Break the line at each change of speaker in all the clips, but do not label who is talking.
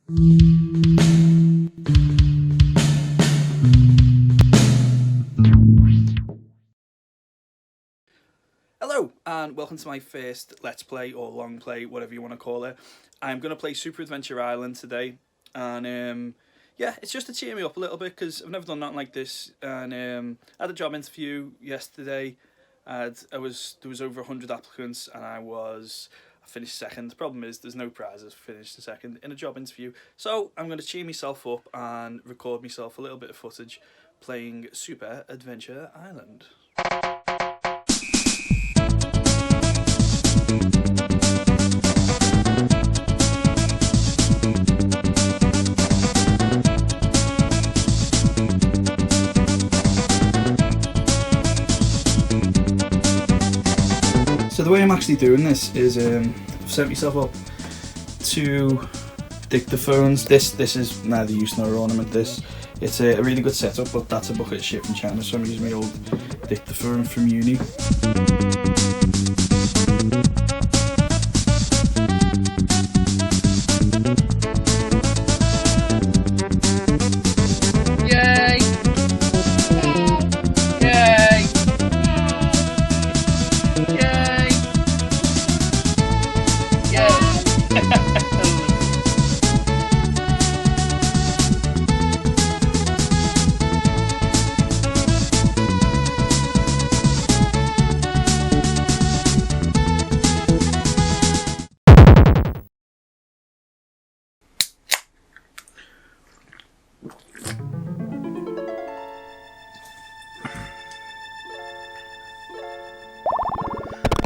Hello and welcome to my first Let's Play or Long Play, whatever you want to call it. I'm going to play Super Adventure Island today, and yeah, it's just to cheer me up a little bit because I've never done nothing like this. And I had a job interview yesterday. There was over 100 applicants, and I finished second. The problem is there's no prizes for finishing second in a job interview, so I'm going to cheer myself up and record myself a little bit of footage playing Super Adventure Island. So the way I'm actually doing this is I've set myself up to dictaphones. This is neither use nor ornament. It's a really good setup, but that's a bucket of shit from China, so I'm using my old dictaphone from uni.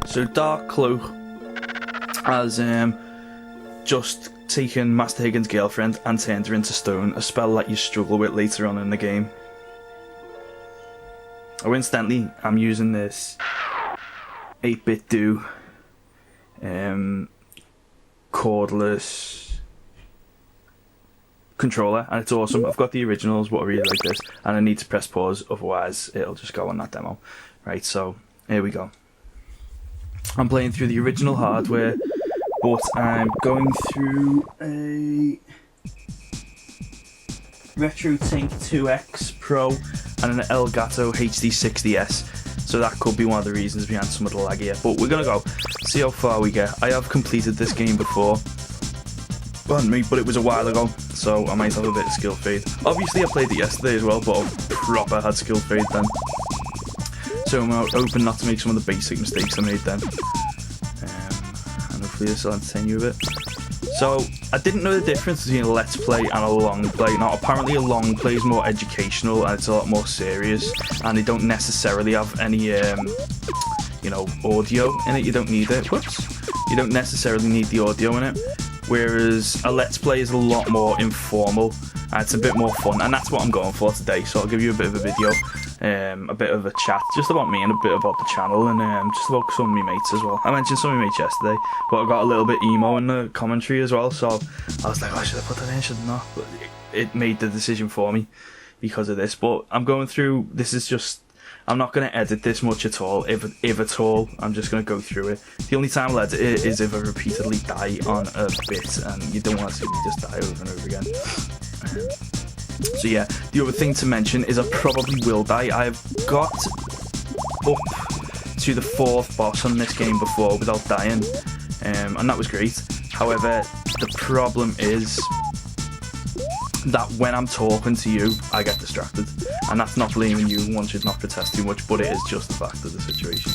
So Dark Cloak has just taken Master Higgins' girlfriend and turned her into stone, a spell that you struggle with later on in the game. Oh, incidentally, I'm using this 8-bit do cordless controller, and it's awesome. I've got the originals, but I really like this, and I need to press pause, otherwise it'll just go on that demo. Right, so here we go. I'm playing through the original hardware, but I'm going through a RetroTink 2X Pro and an Elgato HD60S, so that could be one of the reasons behind some of the lag here. But we're gonna go see how far we get. I have completed this game before, but it was a while ago, so I might have a bit of skill fade. Obviously I played it yesterday as well, but I proper had skill fade then. So I'm hoping not to make some of the basic mistakes I made then. And hopefully this will entertain you a bit. So, I didn't know the difference between a Let's Play and a Long Play. Now, apparently a Long Play is more educational and it's a lot more serious. And they don't necessarily have any, audio in it. You don't need it. Whoops. You don't necessarily need the audio in it. Whereas a Let's Play is a lot more informal. And it's a bit more fun. And that's what I'm going for today. So I'll give you a bit of a video. A bit of a chat just about me and a bit about the channel, and just about some of my mates as well. I mentioned some of my mates yesterday, but I got a little bit emo in the commentary as well, so I was like, oh, should I put that in, should I not? But it made the decision for me because of this. But I'm going through, I'm not going to edit this much at all, if at all. I'm just going to go through it. The only time I'll edit it is if I repeatedly die on a bit, and you don't want to see me just die over and over again. So yeah, the other thing to mention is I probably will die. I've got up to the 4th boss on this game before without dying, and that was great. However, the problem is that when I'm talking to you, I get distracted. And that's not blaming you, one should not protest too much, but it is just the fact of the situation.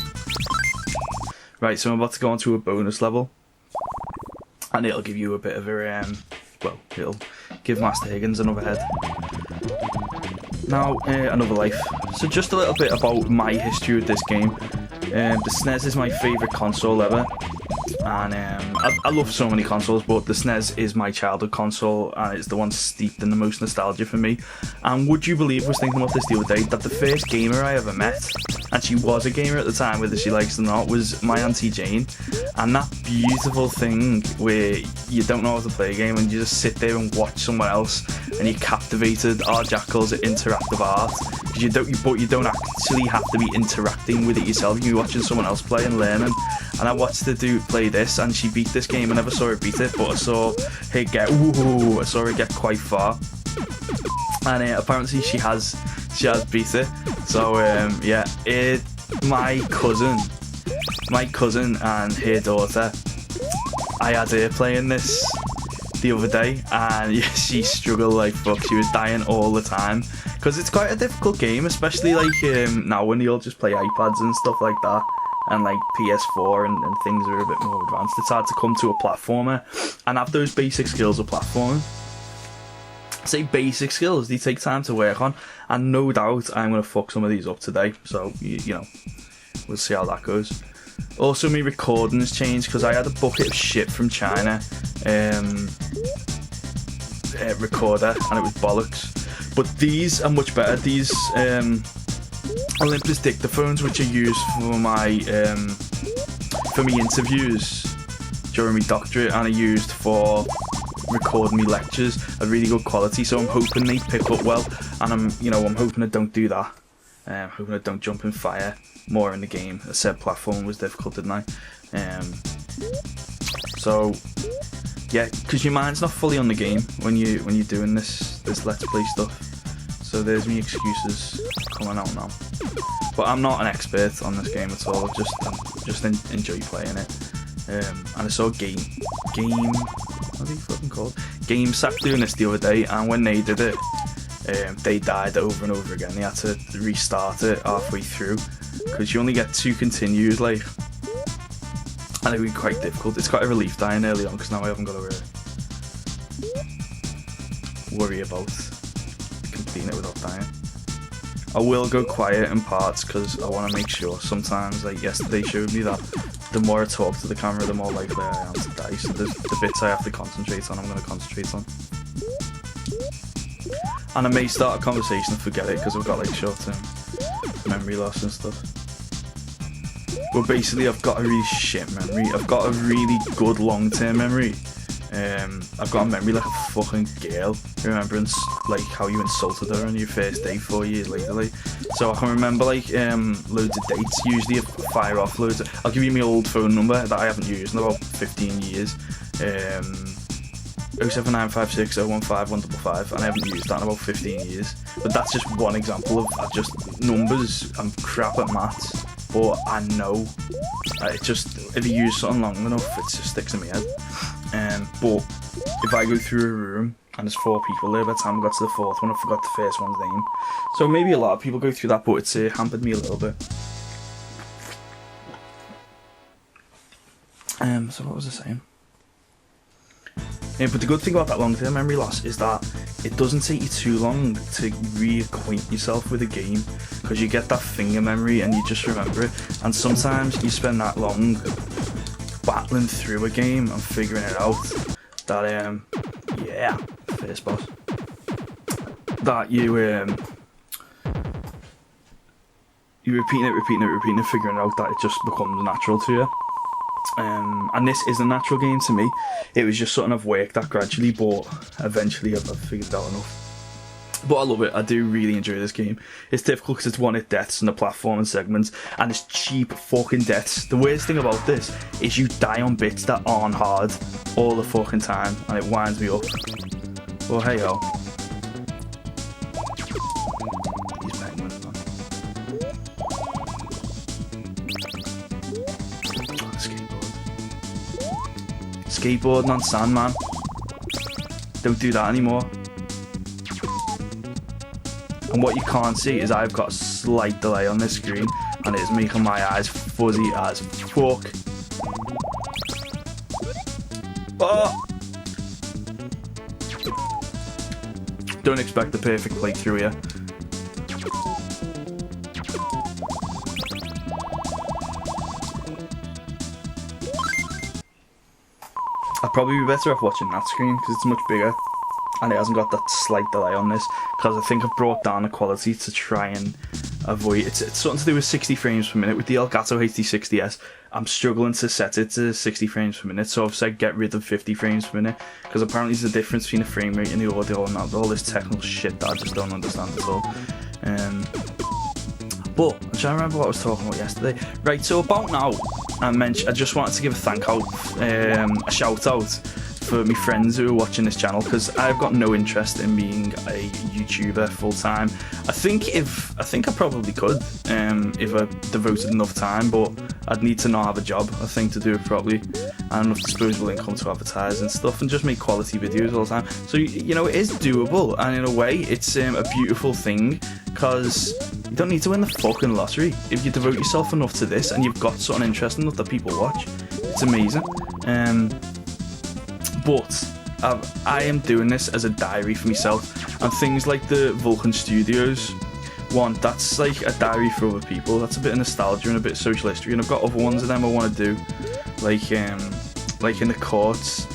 Right, so I'm about to go on to a bonus level, and it'll give you a bit of a, it'll give Master Higgins another head. Now, another life. So just a little bit about my history with this game. The SNES is my favourite console ever. And I love so many consoles, but the SNES is my childhood console, and it's the one steeped in the most nostalgia for me. And would you believe, I was thinking about this the other day, that the first gamer I ever met, and she was a gamer at the time, whether she likes it or not, was my Auntie Jane. And that beautiful thing where you don't know how to play a game and you just sit there and watch someone else, and you're captivated. Our Jack calls it interactive art, because you don't actually have to be interacting with it yourself. You're watching someone else play and learning. And I watched the dude play this, and she beat this game. I never saw her beat it, but I saw her get quite far, and apparently she has beat it. So yeah, my cousin and her daughter, I had her playing this the other day, and yeah, she struggled like fuck. She was dying all the time because it's quite a difficult game, especially like now when you all just play iPads and stuff like that, and like PS4 and things are a bit more advanced. It's hard to come to a platformer and have those basic skills of platforming. Say basic skills, they take time to work on, and no doubt I'm going to fuck some of these up today, so you know, we'll see how that goes. Also, my recordings changed because I had a bucket of shit from China recorder, and it was bollocks. But these are much better. These Olympus dictaphones, which are used for my interviews during my doctorate, and are used for recording me lectures, are really good quality. So I'm hoping they pick up well, and I'm hoping I don't do that. I'm hoping I don't jump in fire more in the game. I said platform was difficult, didn't I? So yeah, because your mind's not fully on the game when you're doing this let's play stuff. So there's me excuses coming out now. But I'm not an expert on this game at all. I just enjoy playing it. And I saw Game what are they fucking called? GameSack doing this the other day, and when they did it, they died over and over again. They had to restart it halfway through because you only get 2 continues, like, and it would be quite difficult. It's quite a relief dying early on because now I haven't got to worry about completing it without dying. I will go quiet in parts because I want to make sure. Sometimes, like yesterday showed me that the more I talk to the camera, the more likely I am to die. So there's the bits I have to concentrate on, I'm going to concentrate on. And I may start a conversation and forget it because I've got like short-term memory loss and stuff. But basically I've got a really shit memory. I've got a really good long-term memory. I've got a memory like a fucking girl, remembering like how you insulted her on your first day 4 years later. Like, so I can remember like loads of dates. Usually I fire off loads. I'll give you my old phone number that I haven't used in about 15 years. 07956 015 155, and I haven't used that in about 15 years. But that's just one example of just numbers. I'm crap at maths, but I know it just, if you use something long enough, it just sticks in my head. But if I go through a room and there's 4 people there, by the time I got to the 4th one, I forgot the first one's name. So maybe a lot of people go through that, but it's hampered me a little bit. So what was I saying? But the good thing about that long-term memory loss is that it doesn't take you too long to reacquaint yourself with a game, because you get that finger memory and you just remember it. And sometimes you spend that long battling through a game and figuring it out that yeah, first boss, that you repeating it, figuring it out, that it just becomes natural to you. And this is a natural game to me. It was just something I've worked at gradually, but eventually I've figured it out enough. But I love it. I do really enjoy this game. It's difficult because it's one-hit deaths in the platforming segments, and it's cheap fucking deaths. The worst thing about this is you die on bits that aren't hard all the fucking time, and it winds me up. Well, hey yo. These penguins, man. Skateboarding on sand, man. Don't do that anymore. And what you can't see is I've got a slight delay on this screen, and it is making my eyes fuzzy as fuck. Oh! Don't expect the perfect playthrough here. I'd probably be better off watching that screen because it's much bigger and it hasn't got that slight delay on this, because I think I've brought down the quality to try and avoid it's something to do with 60 frames per minute. With the Elgato HD60S, I'm struggling to set it to 60 frames per minute, so I've said get rid of 50 frames per minute, because apparently there's a difference between the frame rate and the audio and all this technical shit that I just don't understand at all. But I'm trying to remember what I was talking about yesterday. Right, so about now, and I just wanted to give a shout out for my friends who are watching this channel, because I've got no interest in being a YouTuber full time. I think I probably could if I devoted enough time, but I'd need to not have a job, I think, to do it properly, and enough disposable income to advertise and stuff, and just make quality videos all the time. So you know, it is doable, and in a way it's a beautiful thing, because you don't need to win the fucking lottery. If you devote yourself enough to this and you've got something interesting enough that people watch, it's amazing. But I am doing this as a diary for myself, and things like the Vulcan Studios one, that's like a diary for other people. That's a bit of nostalgia and a bit of social history, and I've got other ones of them I want to do, like in the courts,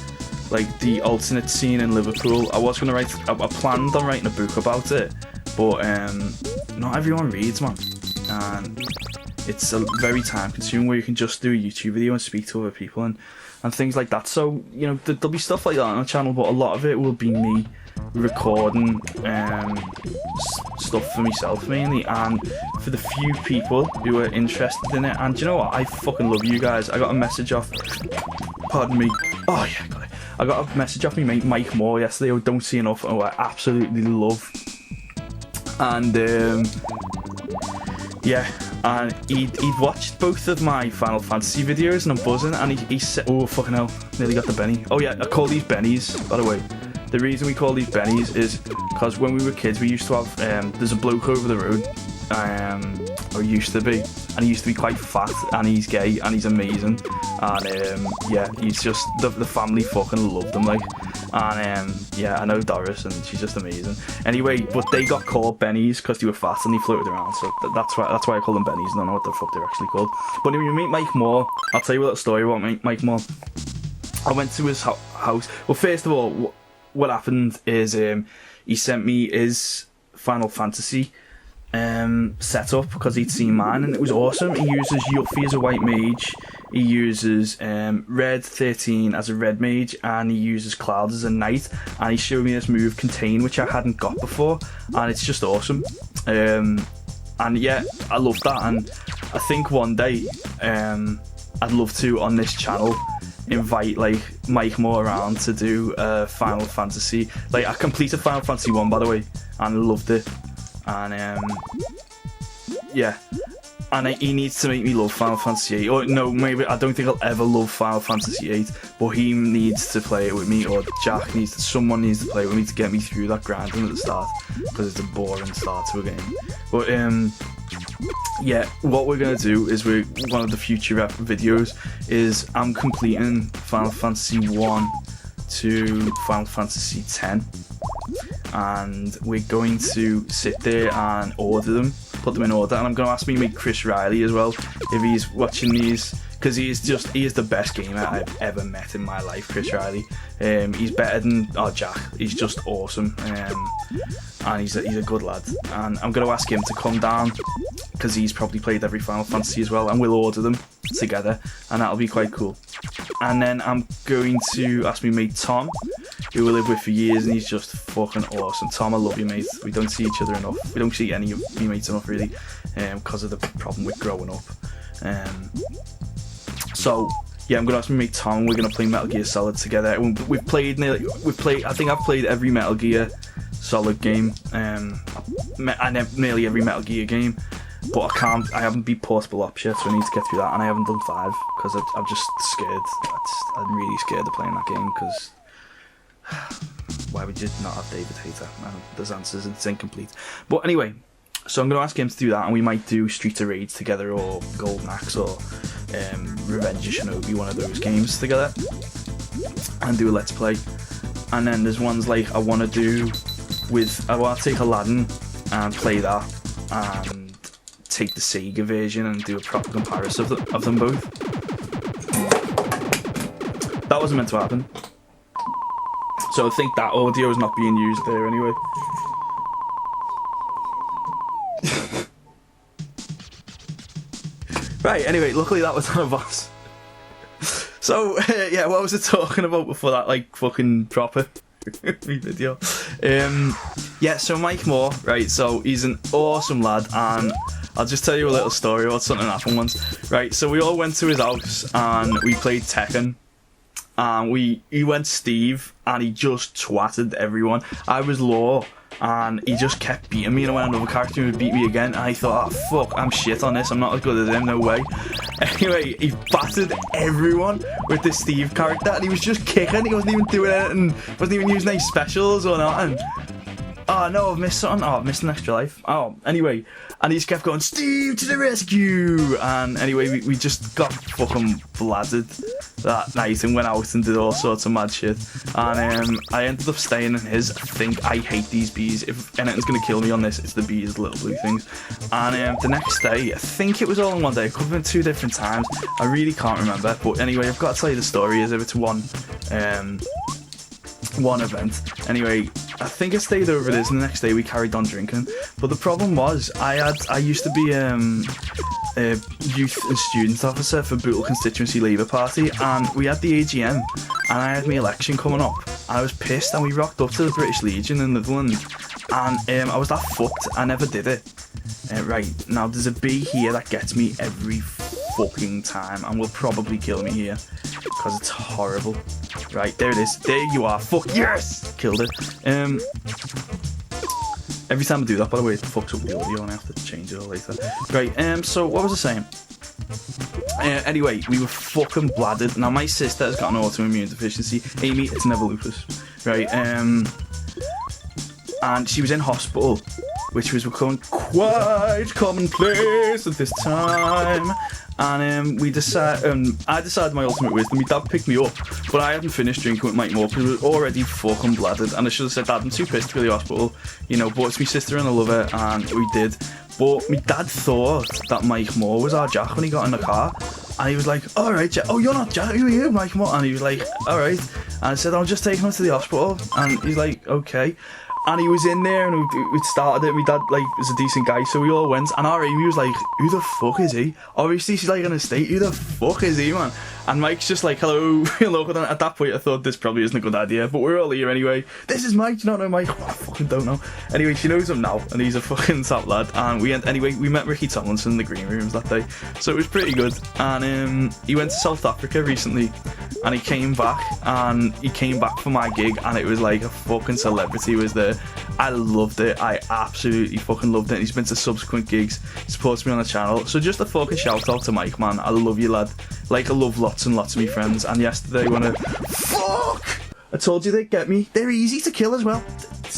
like the alternate scene in Liverpool. I planned on writing a book about it, but not everyone reads, man, and it's a very time consuming, where you can just do a YouTube video and speak to other people and things like that. So, you know, there'll be stuff like that on the channel, but a lot of it will be me recording stuff for myself mainly, and for the few people who are interested in it. And you know what, I fucking love you guys. I got a message off, pardon me, oh yeah, got it. I got a message off my mate Mike Moore yesterday, who I don't see enough, and I absolutely love. And yeah, and he'd watched both of my Final Fantasy videos, and I'm buzzing, and he said, oh fucking hell, nearly got the Benny. Oh yeah, I call these Bennies, by the way. The reason we call these Bennies is because when we were kids, we used to have, there's a bloke over the road, or used to be, and he used to be quite fat, and he's gay, and he's amazing, and yeah, he's just, the family fucking loved him, like, and yeah, I know Doris, and she's just amazing. Anyway, but they got called Bennies because they were fat and they floated around, so that's why I call them Bennies. I don't know what the fuck they're actually called. But when you meet Mike Moore, I'll tell you a little story about Mike Moore. I went to his house. Well, first of all, what happened is he sent me his Final Fantasy setup because he'd seen mine, and it was awesome. He uses Yuffie as a white mage, he uses Red 13 as a red mage, and he uses Cloud as a knight, and he showed me this move Contain, which I hadn't got before, and it's just awesome. And yeah, I love that, and I think one day I'd love to, on this channel, invite like Mike Moore around to do Final Fantasy. Like, I completed Final Fantasy 1, by the way, and loved it, and yeah, and he needs to make me love Final Fantasy 8, or no, maybe I don't think I'll ever love Final Fantasy 8, but he needs to play it with me, or someone needs to play it with me to get me through that grinding at the start, because it's a boring start to a game. But yeah, what we're gonna do is one of the future videos is I'm completing Final Fantasy 1 to Final Fantasy 10, and we're going to sit there and order them, put them in order, and I'm going to ask me mate Chris Riley as well if he's watching these, because he is the best gamer I've ever met in my life. Chris Riley, he's better than Jack. He's just awesome, and he's a good lad, and I'm going to ask him to come down because he's probably played every Final Fantasy as well, and we'll order them together, and that'll be quite cool. And then I'm going to ask me mate Tom, who I live with for years, and he's just fucking awesome. Tom, I love you, mate. We don't see each other enough. We don't see any of me mates enough, really, because of the problem with growing up. So yeah, I'm gonna ask my mate Tom. We're gonna play Metal Gear Solid together. I think I've played every Metal Gear Solid game, and nearly every Metal Gear game. But I haven't beat Portable Ops yet, so I need to get through that, and I haven't done 5 because I'm just scared. I'm really scared of playing that game, because why would you not have David Hayter? There's answers, it's incomplete. But anyway, so I'm going to ask him to do that, and we might do Streets of Rage together, or Golden Axe, or Revenge of Shinobi, one of those games together, and do a Let's Play. And then there's ones like I want to take Aladdin and play that, and take the Sega version and do a proper comparison of them both. That wasn't meant to happen. So I think that audio is not being used there anyway. Right, anyway, luckily that was on a boss. So, yeah, what was I talking about before that, like, fucking proper video? Yeah, so Mike Moore, right, so he's an awesome lad, and I'll just tell you a little story about something that happened once. Right, so we all went to his house and we played Tekken. And he went Steve and he just twatted everyone. I was Law and he just kept beating me, and I went another character and would beat me again, and I thought, oh, fuck, I'm shit on this, I'm not as good as him, no way. Anyway, he battered everyone with this Steve character, and he was just kicking, he wasn't even doing anything, wasn't even using any specials or nothing. Oh no, I've missed something. Oh, I've missed an extra life. Oh, anyway, and he just kept going, Steve to the rescue! And anyway, we just got fucking bladdered that night and went out and did all sorts of mad shit. And I ended up staying in his. I think I hate these bees. If anything's gonna kill me on this, it's the bees, the little blue things. And the next day, I think it was all in one day. It could have been 2 different times. I really can't remember. But anyway, I've got to tell you the story as if it's one event. Anyway, I think I stayed over this, and the next day we carried on drinking. But the problem was, I used to be a youth and student officer for Bootle Constituency Labour Party, and we had the AGM, and I had my election coming up, and I was pissed, and we rocked up to the British Legion in Netherlands, and I was that fucked, I never did it. Right, now there's a bee here that gets me every fucking time and will probably kill me here, because it's horrible. Right, there it is. There you are. Fuck, yes! Killed it. Every time I do that, by the way, it fucks up the audio and I have to change it all later. Right, so what was I saying? Anyway, we were fucking bladdered. Now, my sister has got an autoimmune deficiency. Amy, it's never lupus. Right, and she was in hospital, which was becoming quite commonplace at this time. And I decided my ultimate wisdom. My dad picked me up, but I hadn't finished drinking with Mike Moore because I was already fucking bladdered. And I should have said, Dad, I'm too pissed to go to the hospital, you know, but it's my sister and I love her, and we did. But my dad thought that Mike Moore was our Jack when he got in the car, and he was like, alright, Jack. Oh, you're not Jack, who are you, Mike Moore? And he was like, alright. And I said, I'll just take him to the hospital. And he's like, okay. And he was in there, and we'd started it. My dad, like, was a decent guy, so we all went. And our Amy was like, who the fuck is he? Obviously, she's like in a state, who the fuck is he, man? And Mike's just like, hello, hello. And at that point, I thought this probably isn't a good idea, but we're all here anyway. This is Mike, do you not know Mike? Oh, I fucking don't know. Anyway, she knows him now, and he's a fucking top lad. And we met Ricky Tomlinson in the green rooms that day, so it was pretty good. And he went to South Africa recently, and he came back for my gig, and it was like a fucking celebrity was there. I loved it. I absolutely fucking loved it. And he's been to subsequent gigs. He supports me on the channel. So just a fucking shout out to Mike, man. I love you, lad. Like, I love lots and lots of my friends. And yesterday when fuck! I told you they'd get me. They're easy to kill as well.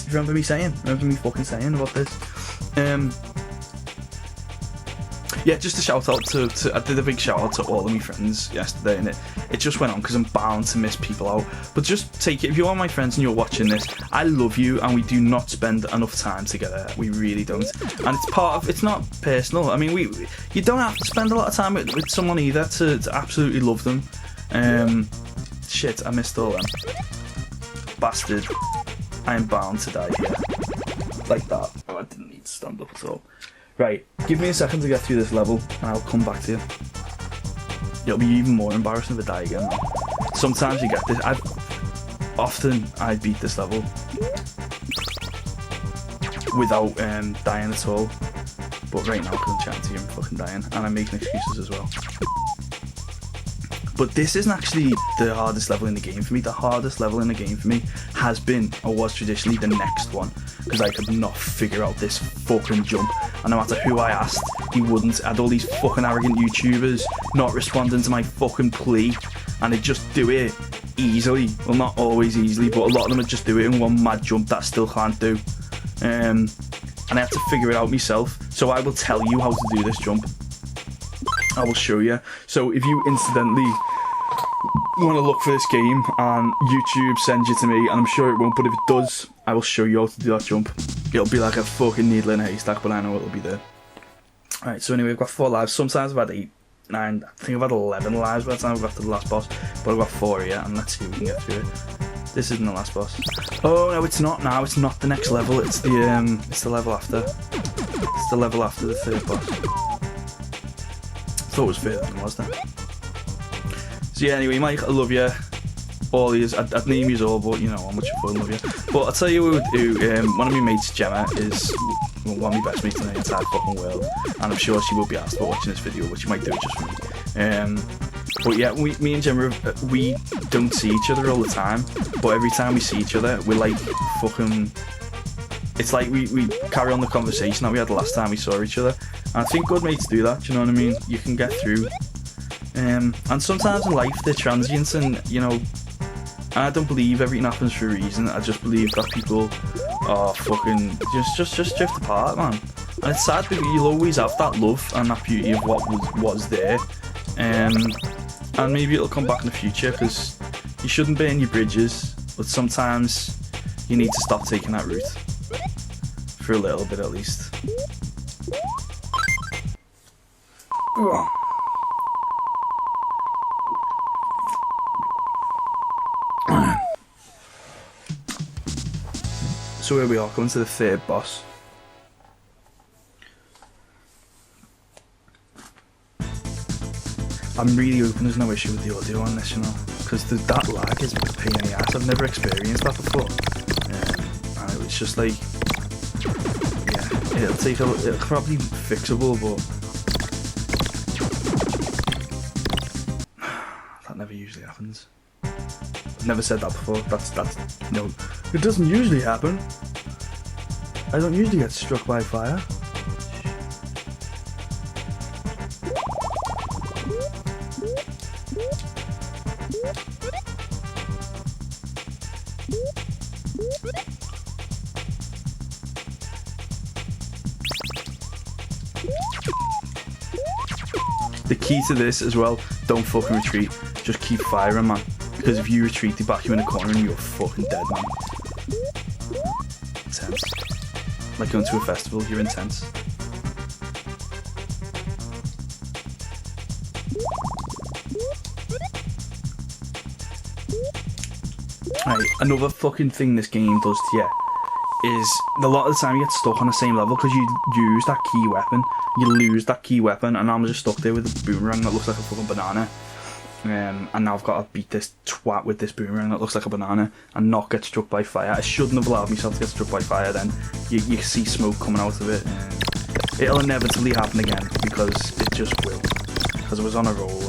Remember me fucking saying about this? Yeah, just a shout out to I did a big shout out to all of my friends yesterday, and it just went on because I'm bound to miss people out. But just take it, if you are my friends and you're watching this, I love you, and we do not spend enough time together. We really don't. And it's not personal. I mean, you don't have to spend a lot of time with someone either to absolutely love them. Shit, I missed all them. Bastard. I am bound to die here. Like that. Oh, I didn't need to stand up at all. Right, give me a second to get through this level, and I'll come back to you. It'll be even more embarrassing if I die again. Sometimes you get this. I beat this level without dying at all. But right now, because I'm chatting to you, I'm fucking dying, and I'm making excuses as well. But this isn't actually the hardest level in the game for me. The hardest level in the game for me has been, or was traditionally, the next one. Because I could not figure out this fucking jump. And no matter who I asked, he wouldn't. I had all these fucking arrogant YouTubers not responding to my fucking plea. And they just do it easily. Well, not always easily, but a lot of them would just do it in one mad jump that I still can't do. And I have to figure it out myself. So I will tell you how to do this jump. I will show you. So if you incidentally want to look for this game and YouTube sends you to me, and I'm sure it won't, but if it does, I will show you how to do that jump. It'll be like a fucking needle in a haystack, but I know it'll be there. Alright, so anyway, I've got 4 lives. Sometimes I've had 8, 9, I think I've had 11 lives by the time I've got to the last boss, but I've got 4 here, and let's see if we can get through it. This isn't the last boss. Oh no, it's not now. It's not the next level. It's the level after. It's the level after the 3rd boss. I thought it was further than was there. So yeah, anyway, Mike, I love you. All these, I'd name you all, but you know how much I fucking love you. But I'll tell you who one of my mates, Gemma, is one of my best mates in the entire fucking world, and I'm sure she will be asked about watching this video, but she might do it just for me. But yeah, me and Gemma, we don't see each other all the time, but every time we see each other, we're like fucking... It's like we carry on the conversation that we had the last time we saw each other. And I think good mates do that, do you know what I mean? You can get through. And sometimes in life they're transient, and you know, I don't believe everything happens for a reason. I just believe that people are fucking just drift apart, man. And it's sad because you'll always have that love and that beauty of what was there. And maybe it'll come back in the future, because you shouldn't burn your bridges, but sometimes you need to stop taking that route. For a little bit at least. Oh. So here we are, coming to the third boss. I'm really hoping there's no issue with the audio on this, you know, because that lag is a pain in the ass. I've never experienced that before. And it's just like, yeah, it'll probably be fixable, but that never usually happens. I've never said that before. That's no, it doesn't usually happen. I don't usually get struck by fire. The key to this as well, don't fucking retreat, just keep firing, man, because if you retreat they back you in a corner and you're fucking dead, man. Intense. Like going to a festival, you're intense. Right, another fucking thing this game does to you is a lot of the time you get stuck on the same level because you use that key weapon. You lose that key weapon, and I'm just stuck there with a boomerang that looks like a fucking banana. And now I've got to beat this twat with this boomerang that looks like a banana and not get struck by fire. I shouldn't have allowed myself to get struck by fire then. You see smoke coming out of it. It'll inevitably happen again, because it just will. Because I was on a roll.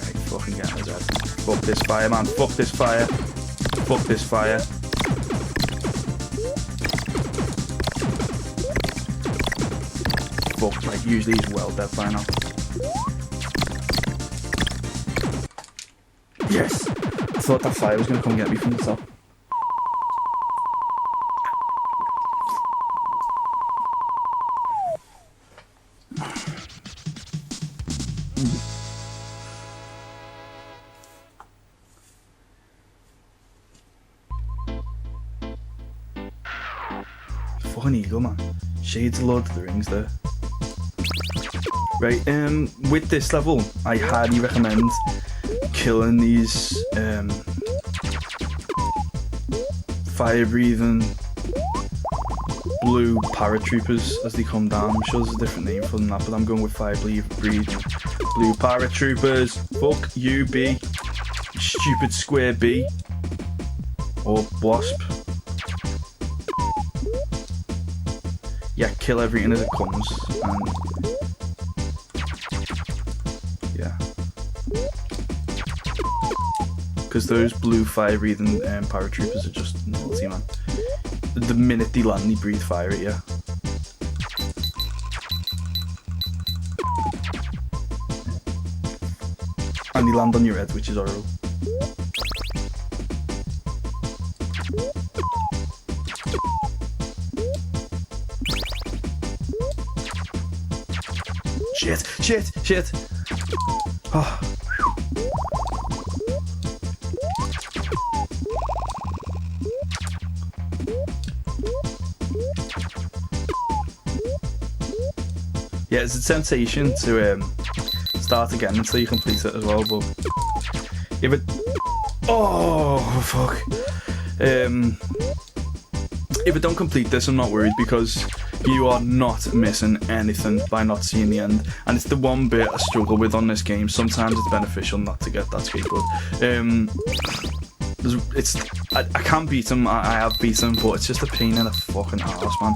Right, fucking get his head. Fuck this fire, man. Fuck this fire. Fuck this fire. Fuck, like, usually he's well dead by now. Yes! I thought that fire was going to come get me from the top. Fucking eagle, man. Shades of Lord of the Rings there. Right, with this level, I highly recommend killing these fire-breathing blue paratroopers as they come down. I'm sure there's a different name for them, but I'm going with fire-breathing blue paratroopers. Fuck you, B. Stupid square B. Or wasp. Yeah, kill everything as it comes, and yeah, because those blue fire-breathing paratroopers are just naughty, man. The minute they land, they breathe fire at you. And they land on your head, which is horrible. Shit. Oh. Yeah, it's a temptation to start again until you complete it as well, but if it... Oh, fuck. If I don't complete this, I'm not worried, because you are not missing anything by not seeing the end, and it's the one bit I struggle with on this game. Sometimes it's beneficial not to get that scapegoat. I can beat him. I have beat him, but it's just a pain in the fucking arse, man.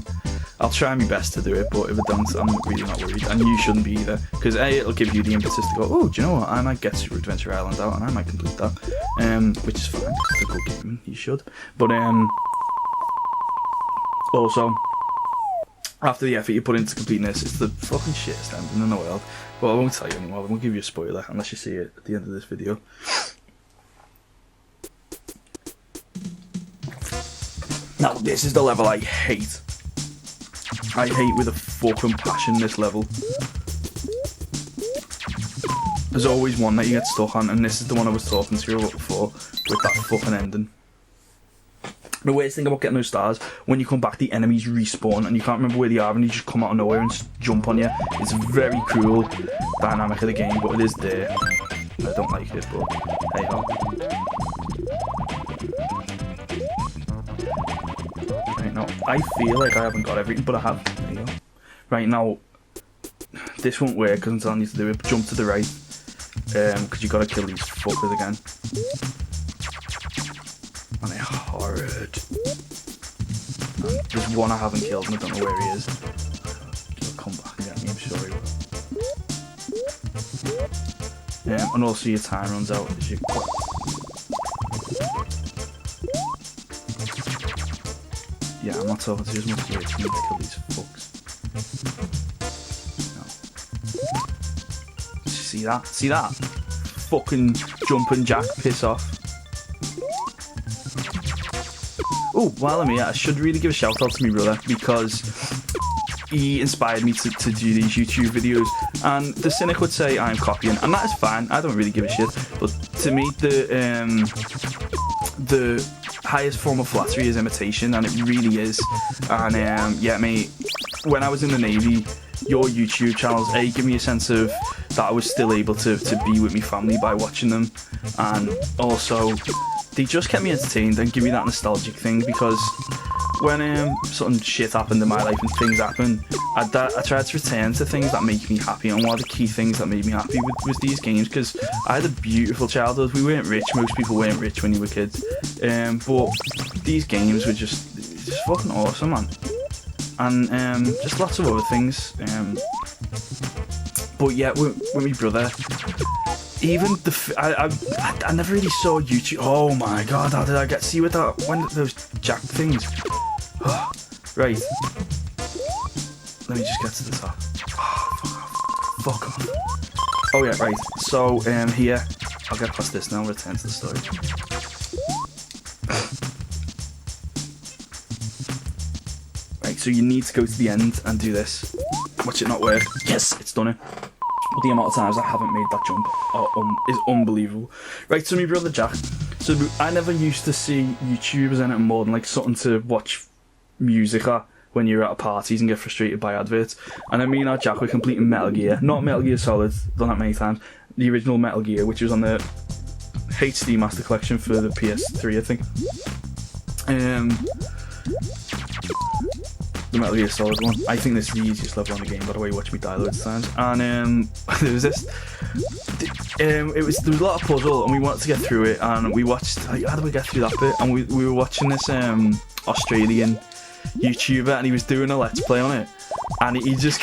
I'll try my best to do it, but if I don't, I'm really not worried, and you shouldn't be either, because A, it'll give you the impetus to go, oh, do you know what, I might get Super Adventure Island out, and I might complete that, which is fine, it's a good game, you should, but also, after the effort you put into completing this, it's the fucking shittest ending in the world. Well, I won't tell you anymore, I won't give you a spoiler, unless you see it at the end of this video. Now, this is the level I hate. I hate with a fucking passion this level. There's always one that you get stuck on, and this is the one I was talking to you about before, with that fucking ending. The worst thing about getting those stars, when you come back the enemies respawn and you can't remember where they are and you just come out of nowhere and just jump on you. It's a very cruel dynamic of the game, but it is there. I don't like it, but hey ho. Right now, I feel like I haven't got everything, but I have. There you go. Right now, this won't work because I'm telling you to do it, but jump to the right. Because you gotta kill these fuckers again. And they're horrid. And there's one I haven't killed and I don't know where he is. He'll come back and get me, I'm sure he will. And also your time runs out as you... Yeah, I'm not talking to you as much as you need to kill these fucks. No. See that? See that? Fucking jumping jack, piss off. Oh, while I'm here, I should really give a shout out to my brother because he inspired me to do these YouTube videos, and the cynic would say I'm copying, and that is fine, I don't really give a shit, but to me the highest form of flattery is imitation, and it really is. And yeah, mate, when I was in the Navy, your YouTube channels, A, give me a sense of that I was still able to be with my family by watching them, and also they just kept me entertained and give me that nostalgic thing, because when something shit happened in my life and things happen, I tried to return to things that make me happy, and one of the key things that made me happy was these games, because I had a beautiful childhood. We weren't rich, most people weren't rich when you were kids, but these games were just fucking awesome, man, and just lots of other things, but yeah, with my brother, even I never really saw YouTube. Oh my god, how did I get see with that? When those jack things? Right. Let me just get to the top. Oh, fuck off. Oh yeah, right. So here, I'll get past this now and return to the story. Right, so you need to go to the end and do this. Watch it not work. Yes, it's done it. But the amount of times I haven't made that jump is unbelievable. Right, so my brother Jack. So I never used to see YouTubers anything more than like something to watch music at when you're at parties and get frustrated by adverts. And I mean, Jack, we're completing Metal Gear. Not Metal Gear Solid, done that many times. The original Metal Gear, which was on the HD Master Collection for the PS3, I think. The Metal Gear Solid one. I think this is the easiest level on the game, by the way, watch me die loads of times. And there was this. There was a lot of puzzle, and we wanted to get through it, and we watched. Like, how did we get through that bit? And we were watching this Australian YouTuber, and he was doing a let's play on it, and he just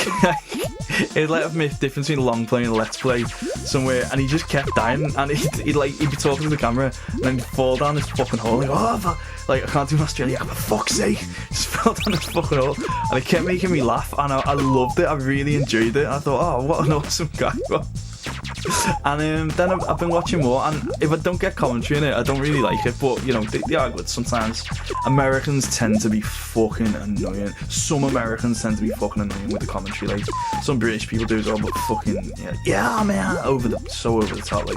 it's like a difference between long play and let's play somewhere, and he just kept dying, and he'd be talking to the camera and then he'd fall down this fucking hole, like, oh, like, I can't do an Australian, for fuck's sake, just fell down this fucking hole, and it kept making me laugh, and I loved it. I really enjoyed it. I thought, oh, what an awesome guy. And then I've been watching more, and if I don't get commentary in it, I don't really like it, but you know, they are good sometimes. Americans tend to be fucking annoying. Some Americans tend to be fucking annoying with the commentary, like some British people do as well, but fucking yeah man, so over the top, like.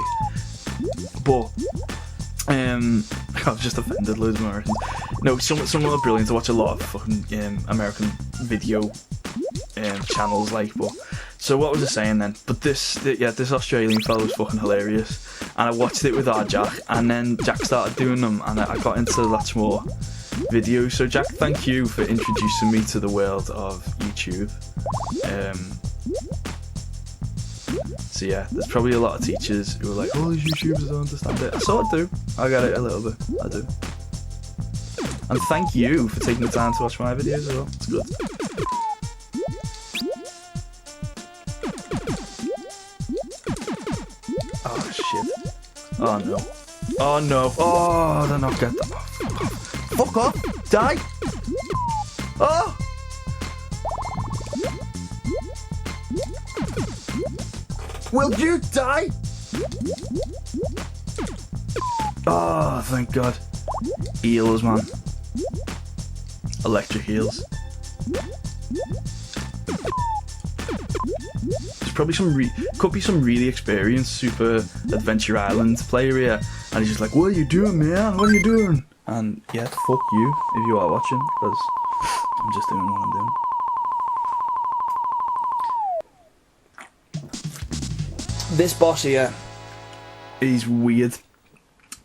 But I've just offended loads of Americans. No, some of them are brilliant. I watch a lot of fucking American video channels, like, but. So what was I saying then? But this Australian fellow was fucking hilarious, and I watched it with our Jack, and then Jack started doing them, and I got into lots more videos. So Jack, thank you for introducing me to the world of YouTube. So So yeah, there's probably a lot of teachers who are like, oh, these YouTubers don't understand it. I sort of do. I get it a little bit. I do. And thank you for taking the time to watch my videos as well. It's good. Oh shit. Oh no. Oh no. Oh, they're not getting that. Fuck off. Die. Oh. Will you die? Oh, thank God. Eels, man. Electric eels. There's probably could be some really experienced Super Adventure Island player here, and he's just like, what are you doing, man? What are you doing? And yeah, fuck you if you are watching, because I'm just doing what I'm doing. This boss here is weird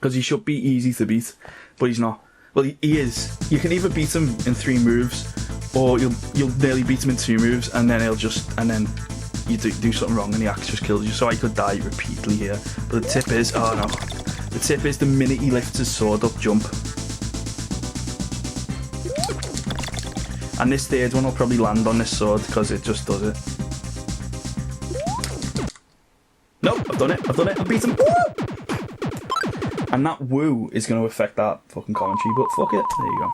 because he should be easy to beat, but he's not. Well, he is. You can either beat him in 3 moves, or you'll nearly beat him in 2 moves, and then then you do something wrong, and the axe just kills you. So I could die repeatedly here. But the tip is, oh no, the tip is the minute he lifts his sword up, jump. And this 3rd one will probably land on this sword because it just does it. Nope, I've done it, I beat him. Woo! And that woo is going to affect that fucking commentary, but fuck it, there you go.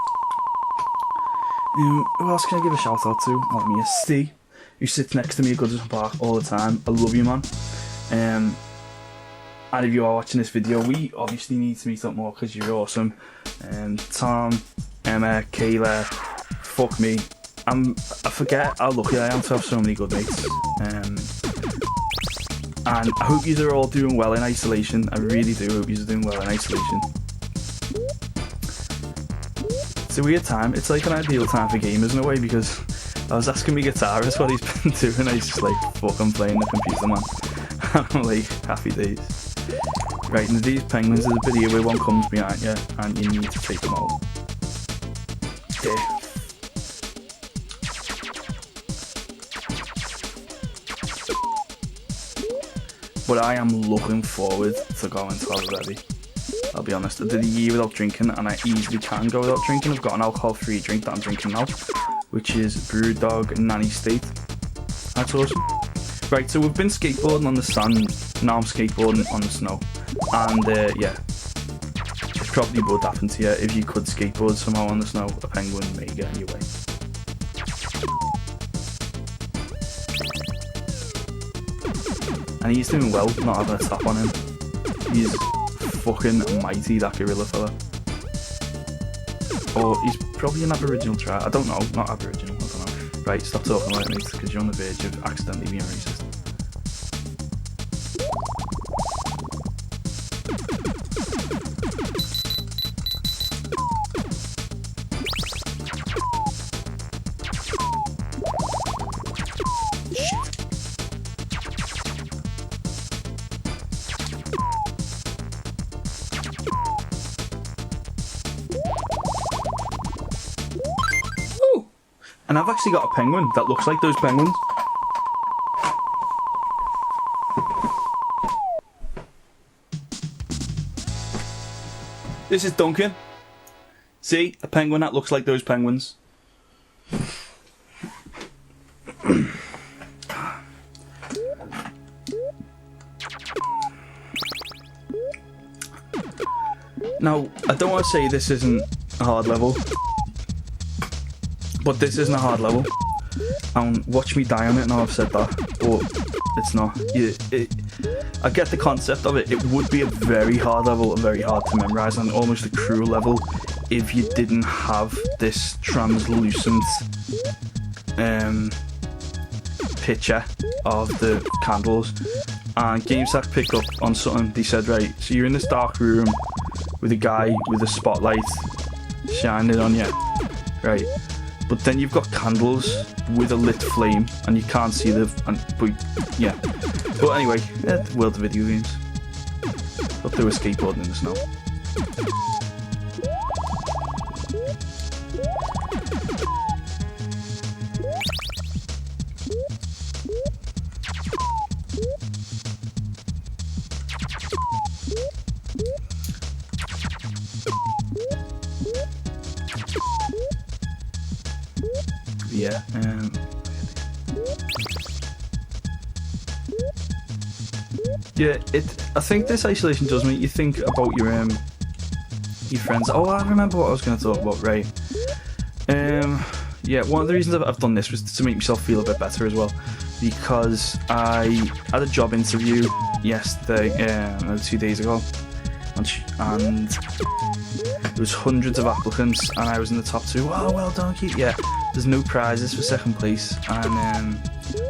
Who else can I give a shout out to? Let me see. Who sits next to me at Goodison Park all the time. I love you, man. And if you are watching this video, we obviously need to meet up more because you're awesome. Tom, Emma, Kayla, fuck me. I forget how lucky I am to have so many good mates. And I hope you are all doing well in isolation. I really do hope you are doing well in isolation. It's a weird time. It's like an ideal time for gamers in a way, because I was asking my guitarist what he's been doing, and he's just like, fuck, I'm playing the computer, man. And I'm like, happy days. Right, and these penguins, there's a video where one comes behind you, and you need to take them out. Yeah. But I am looking forward to going to already. I'll be honest, I did a year without drinking, and I easily can go without drinking. I've got an alcohol-free drink that I'm drinking now, which is Brewdog Nanny State. That's awesome. Right, so we've been skateboarding on the sand, now I'm skateboarding on the snow. And yeah, it probably would happen to you if you could skateboard somehow on the snow. A penguin may get in your way. And he's doing well, not having a tap on him. He's fucking mighty, that gorilla fella. Or he's probably an Aboriginal tribe. I don't know, not Aboriginal, I don't know. Right, stop talking like me, because you're on the verge of accidentally being racist. And I've actually got a penguin that looks like those penguins. This is Duncan. See? A penguin that looks like those penguins. Now, I don't want to say this isn't a hard level, but this isn't a hard level, and watch me die on it now I've said that, but it's not. I get the concept of it. It would be a very hard level, very hard to memorise, and almost a cruel level if you didn't have this translucent picture of the candles. And GameStack picked up on something. They said, right, so you're in this dark room with a guy with a spotlight shining on you, right? But then you've got candles with a lit flame, and you can't see yeah. But anyway, the world of video games. Up to a skateboarding in the snow. yeah. Yeah, I think this isolation does make you think about your friends. Oh, I remember what I was going to talk about, right? Yeah, one of the reasons I've done this was to make myself feel a bit better as well, because I had a job interview yesterday, 2 days ago, and there was hundreds of applicants, and I was in the top 2. Oh, well done, Keith. Yeah, there's no prizes for second place, and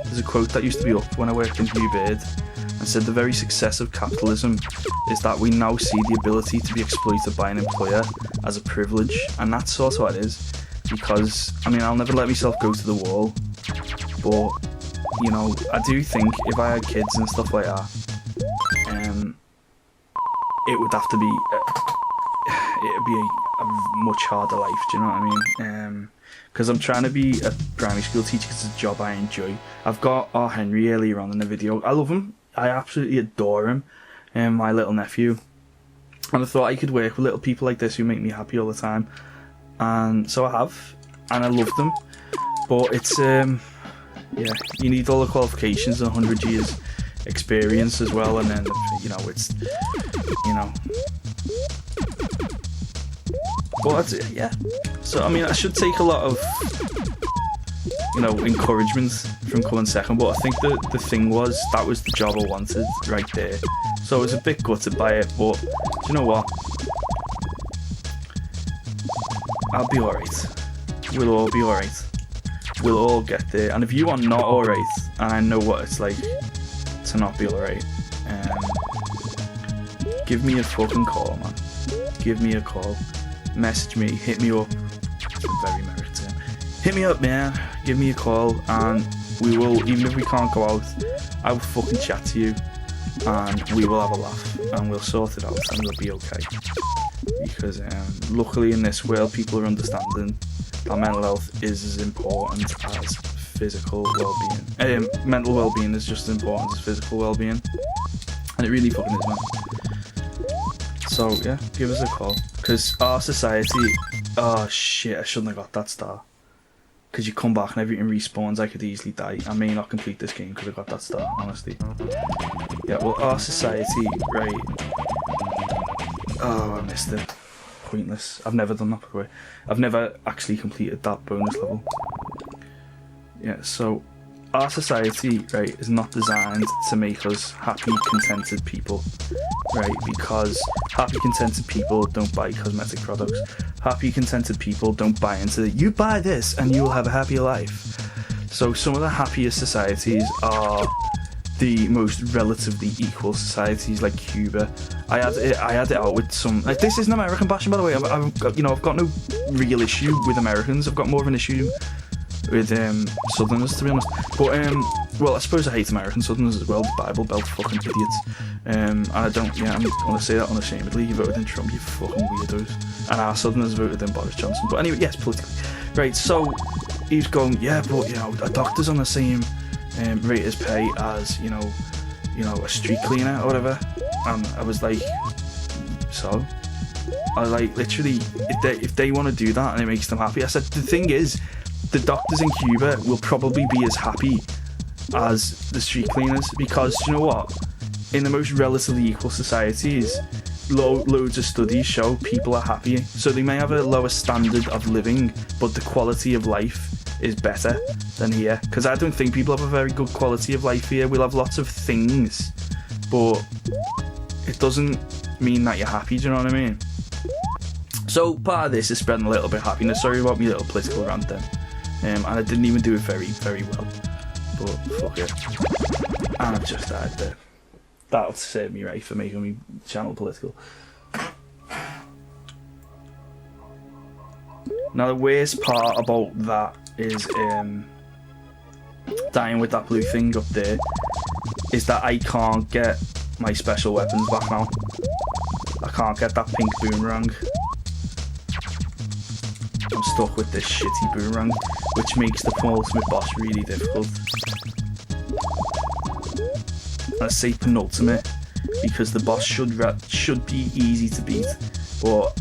there's a quote that used to be up when I worked in Hugh Bird, and said the very success of capitalism is that we now see the ability to be exploited by an employer as a privilege, and that's sort of what it is. Because, I mean, I'll never let myself go to the wall, but, you know, I do think if I had kids and stuff like that, it would have to be, it'd be a much harder life, do you know what I mean? Because I'm trying to be a primary school teacher because it's a job I enjoy. I've got our Henry earlier on in the video. I love him. I absolutely adore him, my little nephew. And I thought I could work with little people like this who make me happy all the time. And so I have, and I love them. But it's, yeah, you need all the qualifications and 100 years experience as well. And then, you know, it's, you know. But, yeah. So, I mean, I should take a lot of, you know, encouragement from coming second, but I think the thing was, that was the job I wanted right there. So I was a bit gutted by it, but do you know what? I'll be alright. We'll all be alright. We'll all get there. And if you are not alright, and I know what it's like to not be alright, give me a fucking call, man. Give me a call. Message me, hit me up. It's a very American term. Hit me up, man. Give me a call, and we will, even if we can't go out, I will fucking chat to you, and we will have a laugh, and we'll sort it out, and we'll be okay. Because luckily in this world, people are understanding that mental health is as important as physical well-being. Mental well-being is just as important as physical well-being, and it really fucking is, man. So yeah, give us a call, because our society, oh shit, I shouldn't have got that star. Because you come back and everything respawns, I could easily die. I may not complete this game because I got that star, honestly. Yeah, well, our society, right. Oh, I missed it. Pointless. I've never done that before. I've never actually completed that bonus level. Yeah, so our society, right, is not designed to make us happy, contented people, right? Because happy, contented people don't buy cosmetic products. Happy, contented people don't buy into the, you buy this and you will have a happier life. So some of the happiest societies are the most relatively equal societies, like Cuba. I had it out with some, like, this is an American bashing, by the way. I've got no real issue with Americans. I've got more of an issue with Southerners, to be honest. But well, I suppose I hate American Southerners as well. The Bible Belt fucking idiots. And I don't. Yeah, I'm gonna say that unashamedly. You voted in Trump, you fucking weirdos. And our Southerners voted in Boris Johnson. But anyway, yes, politically, right. So he's going, yeah, but you know, a doctor's on the same rate as pay as you know, a street cleaner or whatever. And I was like, so. I like, literally, if they want to do that and it makes them happy. I said, the thing is, the doctors in Cuba will probably be as happy as the street cleaners, because you know what? In the most relatively equal societies, loads of studies show people are happier. So they may have a lower standard of living, but the quality of life is better than here. Because I don't think people have a very good quality of life here. We'll have lots of things, but it doesn't mean that you're happy, do you know what I mean? So part of this is spreading a little bit of happiness. Sorry about my little political rant then. And I didn't even do it very, very well. But fuck it. And I've just died there. That'll serve me right for making me channel political. Now the worst part about that is dying with that blue thing up there is that I can't get my special weapons back now. I can't get that pink boomerang. I'm stuck with this shitty boomerang, which makes the penultimate boss really difficult. I say penultimate because the boss should be easy to beat, but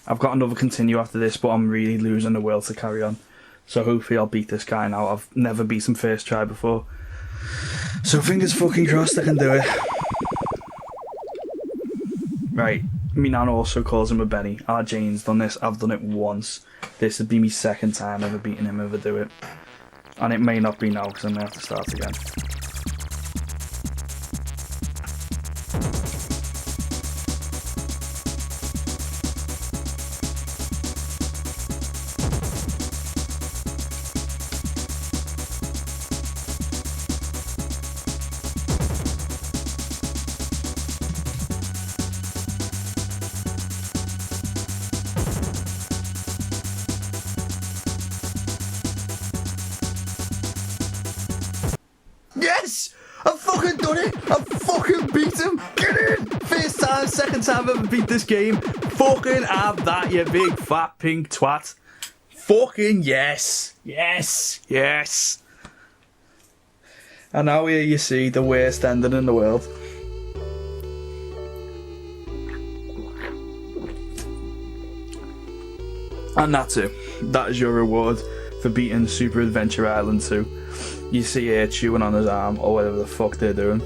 I've got another continue after this, but I'm really losing the will to carry on. So hopefully I'll beat this guy now. I've never beat him first try before. So fingers fucking crossed I can do it. Right, me nan also calls him a Benny. Our Jane's done this, I've done it once. This would be my second time ever beating him if I do it. And it may not be now because I'm going to have to start again. Yes! I've fucking done it! I've fucking beat him! Get in! First time, second time I've ever beat this game. Fucking have that, you big fat pink twat. Fucking yes! Yes! Yes! And now here you see the worst ending in the world. And that's it. That is your reward for beating Super Adventure Island 2. You see here chewing on his arm or whatever the fuck they're doing.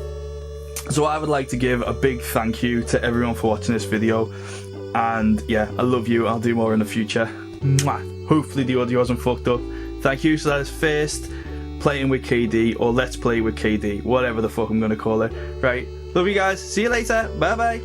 So I would like to give a big thank you to everyone for watching this video. And yeah, I love you. I'll do more in the future. Mwah. Hopefully the audio wasn't fucked up. Thank you. So that is first playing with KD or let's play with KD. Whatever the fuck I'm going to call it. Right. Love you guys. See you later. Bye bye.